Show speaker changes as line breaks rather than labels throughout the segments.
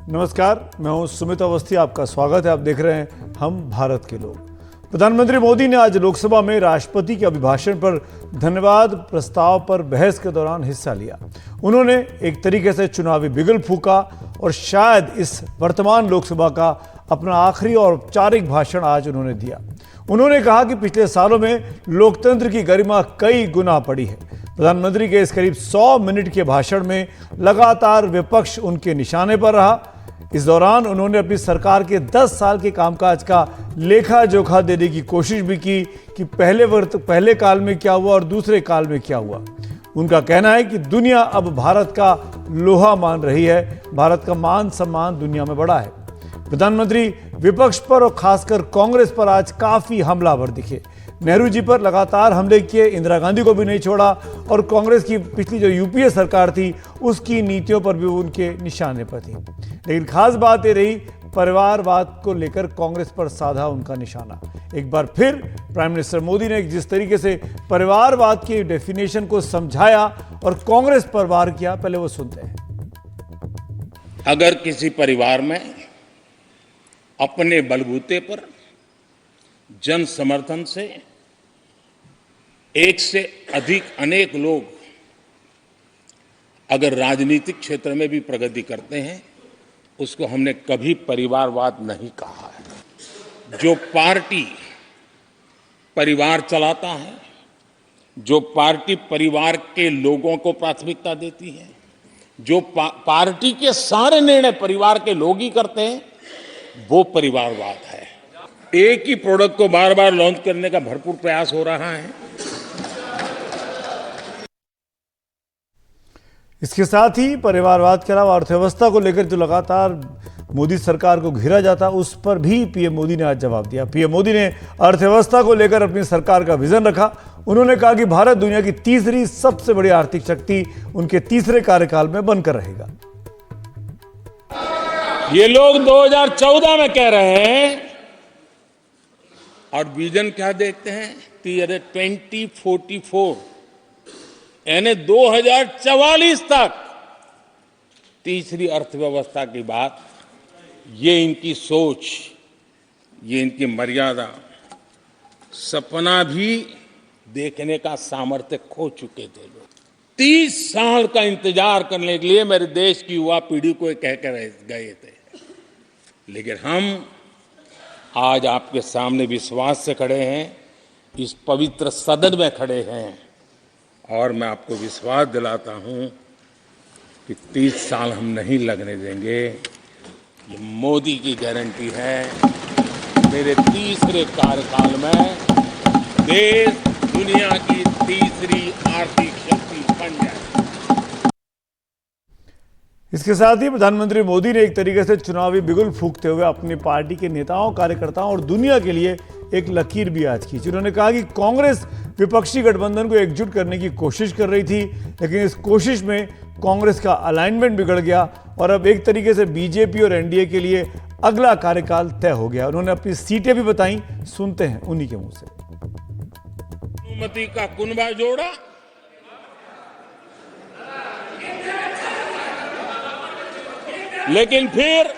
नमस्कार, मैं हूं सुमित अवस्थी। आपका स्वागत है। आप देख रहे हैं हम भारत के लोग। प्रधानमंत्री मोदी ने आज लोकसभा में राष्ट्रपति के अभिभाषण पर धन्यवाद प्रस्ताव पर बहस के दौरान हिस्सा लिया। उन्होंने एक तरीके से चुनावी बिगुल फूंका और शायद इस वर्तमान लोकसभा का अपना आखिरी और औपचारिक भाषण आज उन्होंने दिया। उन्होंने कहा कि पिछले सालों में लोकतंत्र की गरिमा कई गुना बढ़ी है। प्रधानमंत्री के इस करीब 100 मिनट के भाषण में लगातार विपक्ष उनके निशाने पर रहा। इस दौरान उन्होंने अपनी सरकार के 10 साल के कामकाज का लेखा जोखा देने की कोशिश भी की कि पहले काल में क्या हुआ और दूसरे काल में क्या हुआ। उनका कहना है कि दुनिया अब भारत का लोहा मान रही है, भारत का मान सम्मान दुनिया में बढ़ा है। प्रधानमंत्री विपक्ष पर और खासकर कांग्रेस पर आज काफी हमलावर दिखे। नेहरू जी पर लगातार हमले किए, इंदिरा गांधी को भी नहीं छोड़ा और कांग्रेस की पिछली जो यूपीए सरकार थी उसकी नीतियों पर भी उनके निशाने पर थी। लेकिन खास बात ये रही, परिवारवाद को लेकर कांग्रेस पर साधा उनका निशाना। एक बार फिर प्राइम मिनिस्टर मोदी ने जिस तरीके से परिवारवाद की डेफिनेशन को समझाया और कांग्रेस पर वार किया, पहले वो सुनते हैं।
अगर किसी परिवार में अपने बलबूते पर जन समर्थन से एक से अधिक अनेक लोग अगर राजनीतिक क्षेत्र में भी प्रगति करते हैं, उसको हमने कभी परिवारवाद नहीं कहा है। जो पार्टी परिवार चलाता है, जो पार्टी परिवार के लोगों को प्राथमिकता देती है, जो पार्टी के सारे निर्णय परिवार के लोग ही करते हैं, वो परिवारवाद है। एक ही प्रोडक्ट को बार बार लॉन्च करने का भरपूर प्रयास हो रहा है।
इसके साथ ही परिवारवाद के अलावा अर्थव्यवस्था को लेकर जो लगातार मोदी सरकार को घेरा जाता, उस पर भी पीएम मोदी ने आज जवाब दिया। पीएम मोदी ने अर्थव्यवस्था को लेकर अपनी सरकार का विजन रखा। उन्होंने कहा कि भारत दुनिया की तीसरी सबसे बड़ी आर्थिक शक्ति उनके तीसरे कार्यकाल में बनकर रहेगा।
ये लोग 2014 में कह रहे हैं और विजन क्या देखते हैं, 2044 यानी 2044 तक तीसरी अर्थव्यवस्था की बात। ये इनकी सोच, ये इनकी मर्यादा, सपना भी देखने का सामर्थ्य खो चुके थे लोग। 30 साल का इंतजार करने के लिए मेरे देश की युवा पीढ़ी को कह कर गए थे, लेकिन हम आज आपके सामने विश्वास से खड़े हैं, इस पवित्र सदन में खड़े हैं और मैं आपको विश्वास दिलाता हूं कि 30 साल हम नहीं लगने देंगे। ये मोदी की गारंटी है। मेरे तीसरे कार्यकाल में देश दुनिया की तीसरी आर्थिक शक्ति बन जाए।
इसके साथ ही प्रधानमंत्री मोदी ने एक तरीके से चुनावी बिगुल फूंकते हुए अपनी पार्टी के नेताओं, कार्यकर्ताओं और दुनिया के लिए एक लकीर भी आज खींची। उन्होंने कहा कि कांग्रेस विपक्षी गठबंधन को एकजुट करने की कोशिश कर रही थी, लेकिन इस कोशिश में कांग्रेस का अलाइनमेंट बिगड़ गया और अब एक तरीके से बीजेपी और एनडीए के लिए अगला कार्यकाल तय हो गया। उन्होंने अपनी सीटें भी बताई, सुनते हैं उन्हीं के मुंह से।
अनुमति का कुनबा जोड़ा, लेकिन फिर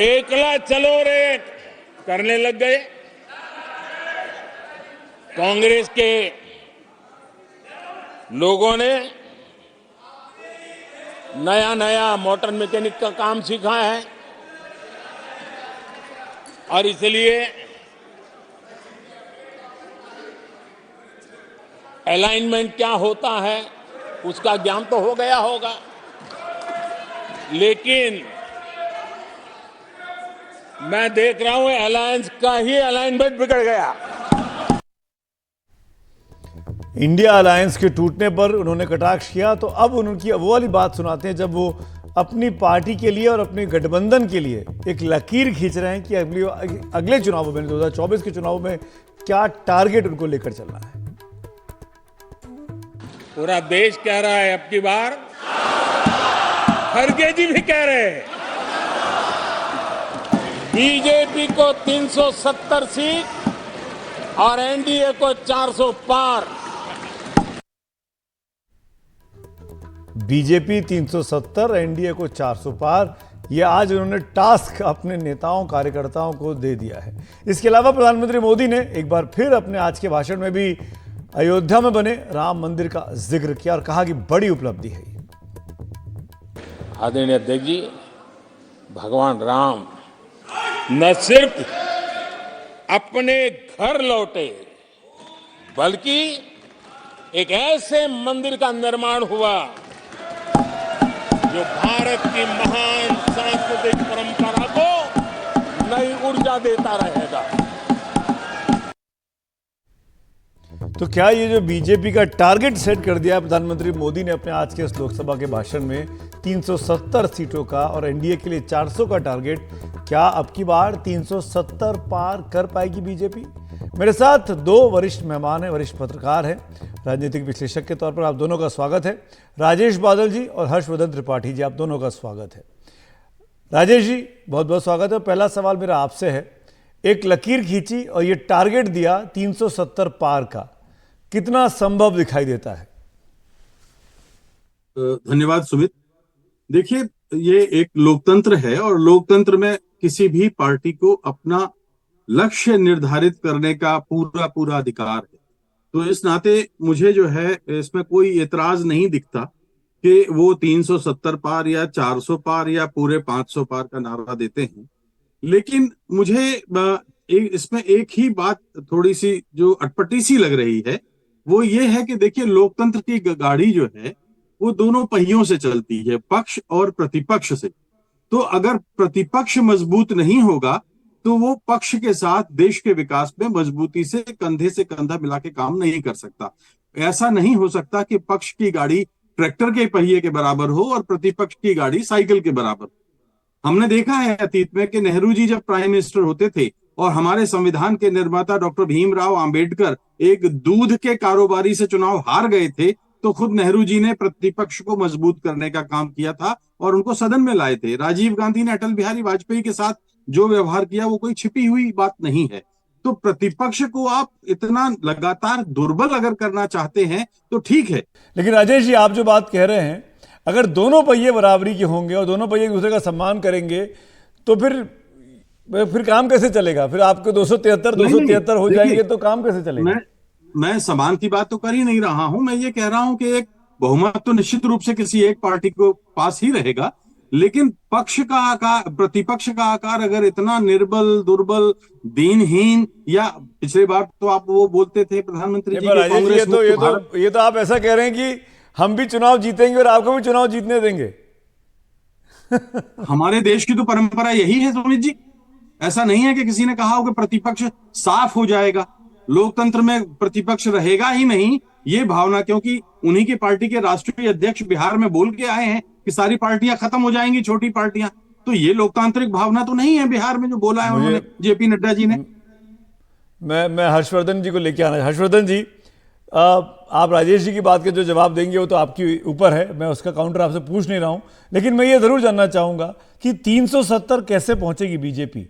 एकला चलो रे करने लग गए। कांग्रेस के लोगों ने नया नया मोटर मैकेनिक का काम सीखा है और इसलिए अलाइनमेंट क्या होता है उसका ज्ञान तो हो गया होगा, लेकिन मैं देख रहा हूं अलायंस का ही अलाइनमेंट बिगड़ गया।
इंडिया अलायंस के टूटने पर उन्होंने कटाक्ष किया, तो अब उनकी वो वाली बात सुनाते हैं जब वो अपनी पार्टी के लिए और अपने गठबंधन के लिए एक लकीर खींच रहे हैं कि अगले चुनावों में 2024 के चुनावों में क्या टारगेट उनको लेकर चलना है।
पूरा देश कह रहा है अब की बार, खड़गे जी भी कह रहे हैं, बीजेपी को 370 सीट और एनडीए को 400 पार।
बीजेपी 370, एनडीए को 400 पार। यह आज उन्होंने टास्क अपने नेताओं कार्यकर्ताओं को दे दिया है। इसके अलावा प्रधानमंत्री मोदी ने एक बार फिर अपने आज के भाषण में भी अयोध्या में बने राम मंदिर का जिक्र किया और कहा कि बड़ी उपलब्धि है।
आदरणीय अध्यक्ष जी, भगवान राम न सिर्फ अपने घर लौटे, बल्कि एक ऐसे मंदिर का निर्माण हुआ जो भारत की महान सांस्कृतिक परंपरा को नई ऊर्जा देता रहेगा।
तो क्या ये जो बीजेपी का टारगेट सेट कर दिया प्रधानमंत्री मोदी ने अपने आज के इस लोकसभा के भाषण में 370 सीटों का और एनडीए के लिए 400 का टारगेट, क्या अब की बार 370 पार कर पाएगी बीजेपी? मेरे साथ दो वरिष्ठ मेहमान हैं, वरिष्ठ पत्रकार हैं, राजनीतिक विश्लेषक के तौर पर आप दोनों का स्वागत है। राजेश बादल जी और हर्षवर्धन त्रिपाठी जी, आप दोनों का स्वागत है। राजेश जी, बहुत बहुत स्वागत है। पहला सवाल मेरा आपसे है, एक लकीर खींची और ये टारगेट दिया 370 पार का, कितना संभव दिखाई देता है?
धन्यवाद सुमित। देखिए, ये एक लोकतंत्र है और लोकतंत्र में किसी भी पार्टी को अपना लक्ष्य निर्धारित करने का पूरा पूरा अधिकार है। तो इस नाते मुझे जो है इसमें कोई एतराज नहीं दिखता कि वो 370 पार या 400 पार या पूरे 500 पार का नारा देते हैं। लेकिन मुझे इसमें एक ही बात थोड़ी सी जो अटपटी सी लग रही है, वो ये है कि देखिए, लोकतंत्र की गाड़ी जो है वो दोनों पहियों से चलती है, पक्ष और प्रतिपक्ष से। तो अगर प्रतिपक्ष मजबूत नहीं होगा तो वो पक्ष के साथ देश के विकास में मजबूती से कंधा मिला के काम नहीं कर सकता। ऐसा नहीं हो सकता कि पक्ष की गाड़ी ट्रैक्टर के पहिए के बराबर हो और प्रतिपक्ष की गाड़ी साइकिल के बराबर। हमने देखा है अतीत में कि नेहरू जी जब प्राइम मिनिस्टर होते थे और हमारे संविधान के निर्माता डॉक्टर भीमराव अंबेडकर एक दूध के कारोबारी से चुनाव हार गए थे, तो खुद नेहरू जी ने प्रतिपक्ष को मजबूत करने का काम किया था और उनको सदन में लाए थे। राजीव गांधी ने अटल बिहारी वाजपेयी के साथ जो व्यवहार किया वो कोई छिपी हुई बात नहीं है। तो प्रतिपक्ष को आप इतना लगातार दुर्बल अगर करना चाहते हैं तो ठीक है।
लेकिन राजेश जी, आप जो बात कह रहे हैं, अगर दोनों पहिए बराबरी के होंगे और दोनों पहिए एक दूसरे का सम्मान करेंगे तो फिर काम कैसे चलेगा? फिर आपको 273 हो जाएंगे तो काम कैसे चलेगा?
मैं समान की बात तो कर ही नहीं रहा हूं। मैं ये कह रहा हूं कि एक बहुमत तो निश्चित रूप से किसी एक पार्टी को पास ही रहेगा, लेकिन पक्ष का आकार, प्रतिपक्ष का आकार अगर इतना निर्बल, दुर्बल, दीनहीन, या पिछले बार तो आप वो बोलते थे प्रधानमंत्री जी के कांग्रेस
ये तो आप ऐसा कह रहे हैं कि हम भी चुनाव जीतेंगे और आपको भी चुनाव जीतने देंगे।
हमारे देश की तो परंपरा यही है सुमित जी। ऐसा नहीं है कि किसी ने कहा हो कि प्रतिपक्ष साफ हो जाएगा। लोकतंत्र में प्रतिपक्ष रहेगा ही नहीं, ये भावना, क्योंकि उन्हीं की पार्टी के राष्ट्रीय अध्यक्ष बिहार में बोल के आए हैं कि सारी पार्टियां खत्म हो जाएंगी, छोटी पार्टियां। तो ये लोकतांत्रिक भावना तो नहीं है बिहार में जो बोला है उन्होंने, जेपी नड्डा जी ने।
मैं हर्षवर्धन जी को लेके आना। हर्षवर्धन जी, आप राजेश जी की बात के जो जवाब देंगे वो तो आपकी ऊपर है, मैं उसका काउंटर आपसे पूछ नहीं रहा हूं, लेकिन मैं ये जरूर जानना चाहूंगा कि 370 कैसे पहुंचेगी बीजेपी,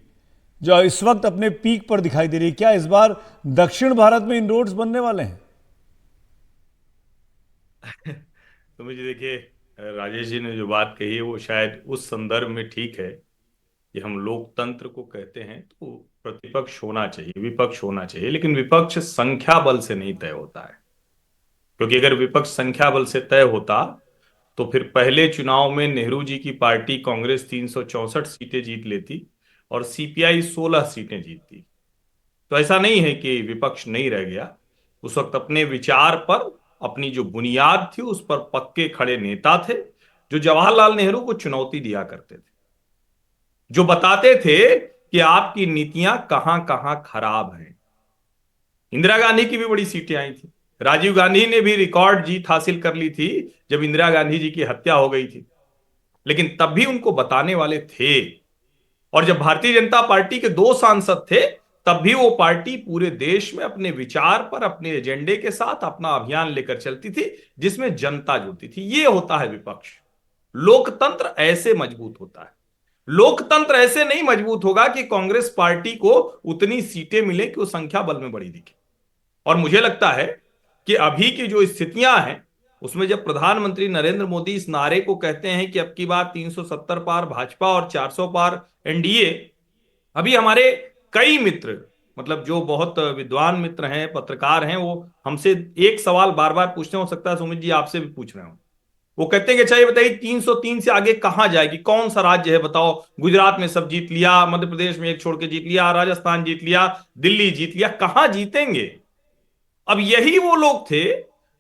जो इस वक्त अपने पीक पर दिखाई दे रही है? क्या इस बार दक्षिण भारत में इनरोड्स बनने वाले हैं?
तो मुझे देखिए, राजेश जी ने जो बात कही है वो शायद उस संदर्भ में ठीक है कि हम लोकतंत्र को कहते हैं तो प्रतिपक्ष होना चाहिए, विपक्ष होना चाहिए, लेकिन विपक्ष संख्या बल से नहीं तय होता है। क्योंकि अगर विपक्ष संख्या बल से तय होता तो फिर पहले चुनाव में नेहरू जी की पार्टी कांग्रेस 364 सीटें जीत लेती और सीपीआई 16 सीटें जीतती। तो ऐसा नहीं है कि विपक्ष नहीं रह गया। उस वक्त अपने विचार पर, अपनी जो बुनियाद थी उस पर पक्के खड़े नेता थे जो जवाहरलाल नेहरू को चुनौती दिया करते थे, जो बताते थे कि आपकी नीतियां कहां कहां खराब हैं। इंदिरा गांधी की भी बड़ी सीटें आई थी। राजीव गांधी ने भी रिकॉर्ड जीत हासिल कर ली थी जब इंदिरा गांधी जी की हत्या हो गई थी, लेकिन तब भी उनको बताने वाले थे। और जब भारतीय जनता पार्टी के 2 सांसद थे तब भी वो पार्टी पूरे देश में अपने विचार पर, अपने एजेंडे के साथ अपना अभियान लेकर चलती थी जिसमें जनता जुड़ती थी। ये होता है विपक्ष। लोकतंत्र ऐसे मजबूत होता है। लोकतंत्र ऐसे नहीं मजबूत होगा कि कांग्रेस पार्टी को उतनी सीटें मिले कि वो संख्या बल में बड़ी दिखे। और मुझे लगता है कि अभी की जो स्थितियां हैं उसमें जब प्रधानमंत्री नरेंद्र मोदी इस नारे को कहते हैं कि अब की बार 370 पार भाजपा और 400 पार एनडीए, अभी हमारे कई मित्र, मतलब जो बहुत विद्वान मित्र हैं, पत्रकार हैं, वो हमसे एक सवाल बार बार पूछते हैं, हो सकता है सुमित जी आपसे भी पूछ रहे हो। वो कहते हैं कि अच्छा ये बताइए 303 से आगे कहां जाएगी, कौन सा राज्य है बताओ, गुजरात में सब जीत लिया, मध्य प्रदेश में एक छोड़ के जीत लिया, राजस्थान जीत लिया, दिल्ली जीत लिया, कहां जीतेंगे। अब यही वो लोग थे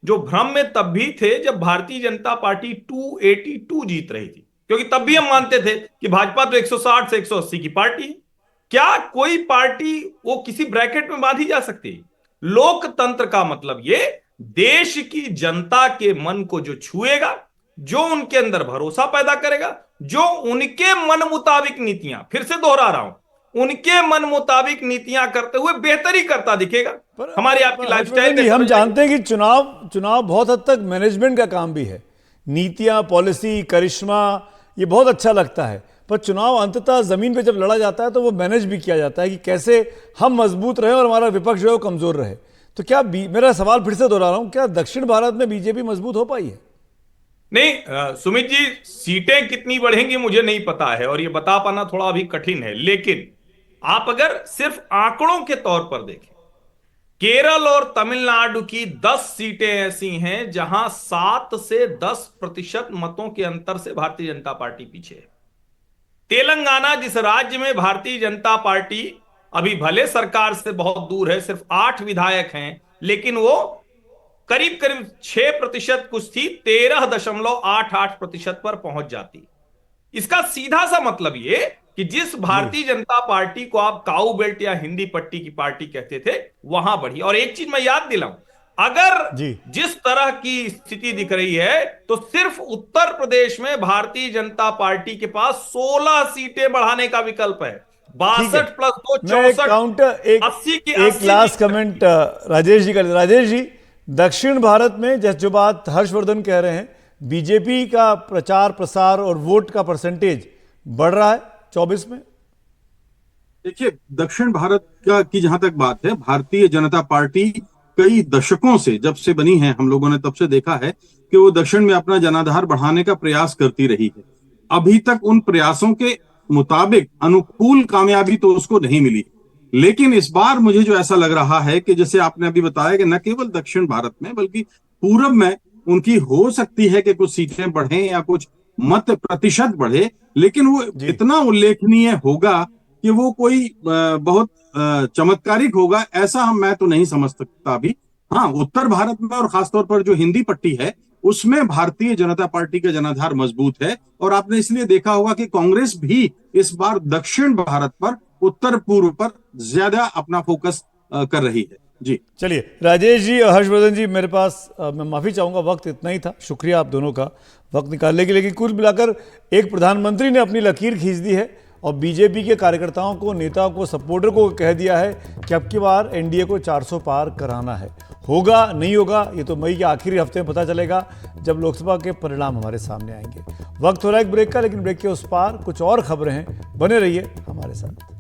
जो भ्रम में तब भी थे जब भारतीय जनता पार्टी 282 जीत रही थी, क्योंकि तब भी हम मानते थे कि भाजपा तो 160 से 180 की पार्टी है। क्या कोई पार्टी वो किसी ब्रैकेट में बांधी जा सकती है? लोकतंत्र का मतलब ये देश की जनता के मन को जो छुएगा, जो उनके अंदर भरोसा पैदा करेगा, जो उनके मन मुताबिक नीतियां, फिर से दोहरा रहा हूं, उनके मन मुताबिक नीतियां करते हुए बेहतरी करता दिखेगा। हमारी आपकी लाइफस्टाइल,
हम जानते हैं कि चुनाव बहुत हद तक मैनेजमेंट का काम भी है। नीतियां, पॉलिसी, करिश्मा, ये बहुत अच्छा लगता है, पर चुनाव अंततः जमीन पे जब लड़ा जाता है तो वो मैनेज भी किया जाता है कि कैसे हम मजबूत रहे और हमारा विपक्ष जो है वो कमजोर रहे। तो क्या मेरा सवाल फिर से दोहरा रहा हूं, क्या दक्षिण भारत में बीजेपी मजबूत हो पाई है?
नहीं सुमित जी, सीटें कितनी बढ़ेंगी मुझे नहीं पता है और ये बता पाना थोड़ा अभी कठिन है, लेकिन आप अगर सिर्फ आंकड़ों के तौर पर देखें, केरल और तमिलनाडु की 10 सीटें ऐसी हैं जहां 7 से 10% मतों के अंतर से भारतीय जनता पार्टी पीछे है। तेलंगाना, जिस राज्य में भारतीय जनता पार्टी अभी भले सरकार से बहुत दूर है, सिर्फ 8 विधायक हैं, लेकिन वो करीब करीब 6% कुछ थी, 13.88% पर पहुंच जाती। इसका सीधा सा मतलब ये कि जिस भारतीय जनता पार्टी को आप काऊ बेल्ट या हिंदी पट्टी की पार्टी कहते थे, वहां बढ़ी। और एक चीज मैं याद दिलाऊं, अगर जिस तरह की स्थिति दिख रही है तो सिर्फ उत्तर प्रदेश में भारतीय जनता पार्टी के पास 16 सीटें बढ़ाने का विकल्प है। 62 प्लस 2 64, 80 की 80।
एक लास्ट कमेंट राजेश जी का। राजेश जी, दक्षिण भारत में जो बात हर्षवर्धन कह रहे हैं, बीजेपी का प्रचार प्रसार और वोट का परसेंटेज बढ़ रहा है 24 में।
देखिए, दक्षिण भारत की जहां तक बात है, भारतीय जनता पार्टी कई दशकों से, जब से बनी है हम लोगों ने तब से देखा है कि वो दक्षिण में अपना जनाधार बढ़ाने का प्रयास करती रही है। अभी तक उन प्रयासों के मुताबिक अनुकूल कामयाबी तो उसको नहीं मिली, लेकिन इस बार मुझे जो ऐसा लग रहा है कि जैसे आपने अभी बताया कि न केवल दक्षिण भारत में बल्कि पूरब में उनकी हो सकती है कि कुछ सीटें बढ़े या कुछ मत प्रतिशत बढ़े, लेकिन वो इतना उल्लेखनीय होगा कि वो कोई बहुत चमत्कारिक होगा, ऐसा मैं तो नहीं समझ सकता अभी। हाँ, उत्तर भारत में और खासतौर पर जो हिंदी पट्टी है उसमें भारतीय जनता पार्टी का जनाधार मजबूत है, और आपने इसलिए देखा होगा कि कांग्रेस भी इस बार दक्षिण भारत पर, उत्तर पूर्व पर ज्यादा अपना फोकस कर रही है। जी
चलिए, राजेश जी और हर्षवर्धन जी, मेरे पास मैं माफी चाहूंगा, वक्त इतना ही था। शुक्रिया आप दोनों का वक्त निकालने के लिए। कुल मिलाकर एक प्रधानमंत्री ने अपनी लकीर खींच दी है और बीजेपी के कार्यकर्ताओं को, नेताओं को, सपोर्टर को कह दिया है कि अब की बार एनडीए को 400 पार कराना है। होगा नहीं होगा ये तो मई के आखिरी हफ्ते में पता चलेगा, जब लोकसभा के परिणाम हमारे सामने आएंगे। वक्त हो रहा है एक ब्रेक का, लेकिन ब्रेक के उस पार कुछ और खबरें हैं, बने रहिए हमारे साथ।